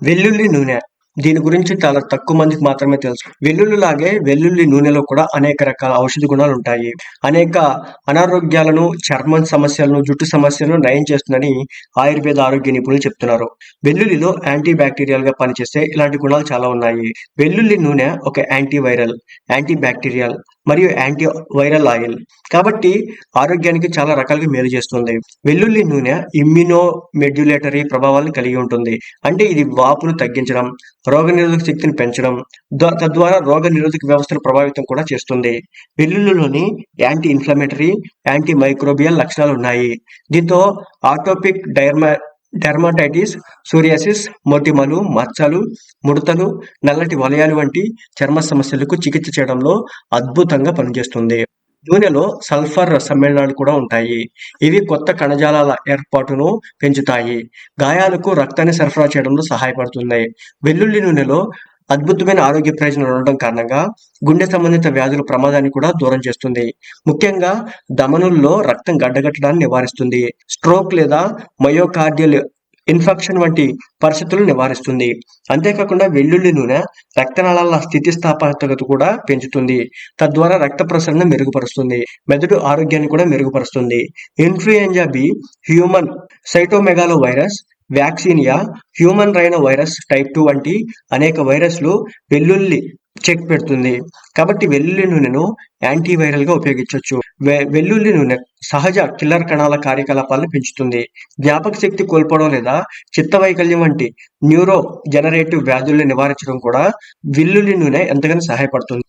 వెల్లుల్లి నూనె. దీని గురించి చాలా తక్కువ మందికి మాత్రమే తెలుసు. వెల్లుల్లిలాగే వెల్లుల్లి నూనెలో కూడా అనేక రకాల ఔషధ గుణాలుంటాయి. అనేక అనారోగ్యాలను, చర్మం సమస్యలను, జుట్టు సమస్యలను నయం చేస్తుందని ఆయుర్వేద ఆరోగ్య నిపుణులు చెప్తున్నారు. వెల్లుల్లిలో యాంటీ బ్యాక్టీరియల్‌గా పనిచేసే ఇలాంటి గుణాలు చాలా ఉన్నాయి. వెల్లుల్లి నూనె ఒక యాంటీ వైరల్, యాంటీ బ్యాక్టీరియల్ మరియు యాంటీ వైరల్ ఆయిల్. కాబట్టి ఆరోగ్యానికి చాలా రకాలుగా మేలు చేస్తుంది. వెల్లుల్లి నూనె ఇమ్యునో మెడ్యులేటరీ ప్రభావాలను కలిగి ఉంటుంది. అంటే ఇది వాపును తగ్గించడం, రోగనిరోధక శక్తిని పెంచడం, తద్వారా రోగ నిరోధక వ్యవస్థను ప్రభావితం కూడా చేస్తుంది. వెల్లుల్లిలోని యాంటీ ఇన్ఫ్లమేటరీ, యాంటీ మైక్రోబియల్ లక్షణాలు ఉన్నాయి. దీంతో ఆటోపిక్ డెర్మటైటిస్, సోరియాసిస్, మొటిమలు, మచ్చలు, ముడతలు, నల్లటి వలయాలు వంటి చర్మ సమస్యలకు చికిత్స చేయడంలో అద్భుతంగా పనిచేస్తుంది. నూనెలో సల్ఫర్ సమ్మేళనాలు కూడా ఉంటాయి. ఇవి కొత్త కణజాలాల ఏర్పాటును పెంచుతాయి. గాయాలకు రక్తాన్ని సరఫరా చేయడంలో సహాయపడుతున్నాయి. వెల్లుల్లి నూనెలో అద్భుతమైన ఆరోగ్య ప్రయోజనాలు ఉండడం కారణంగా గుండె సంబంధిత వ్యాధుల ప్రమాదాన్ని కూడా దూరం చేస్తుంది. ముఖ్యంగా ధమనుల్లో రక్తం గడ్డగట్టడాన్ని నివారిస్తుంది. స్ట్రోక్ లేదా మయోకార్డియల్ ఇన్ఫెక్షన్ వంటి పరిస్థితులను నివారిస్తుంది. అంతేకాకుండా వెల్లుల్లి నూనె రక్తనాళాల స్థితిస్థాపకత కూడా పెంచుతుంది. తద్వారా రక్త ప్రసరణ మెరుగుపరుస్తుంది. మెదడు ఆరోగ్యాన్ని కూడా మెరుగుపరుస్తుంది. Influenza B, human cytomegalovirus, vaccinia, human rhinovirus type 2 వంటి అనేక వైరస్లు వెల్లుల్లి చెక్ పెడుతుంది. కాబట్టి వెల్లుల్లి నూనెను యాంటీవైరల్‌గా ఉపయోగించొచ్చు. వెల్లుల్లి నూనె సహజ కిల్లర్ కణాల కార్యకలాపాలను పెంచుతుంది. జ్ఞాపక శక్తి కోల్పోవడం లేదా చిత్తవైకల్యం వంటి న్యూరో జనరేటివ్ వ్యాధుల్ని నివారించడం కూడా వెల్లుల్లి నూనె ఎంతగానో సహాయపడుతుంది.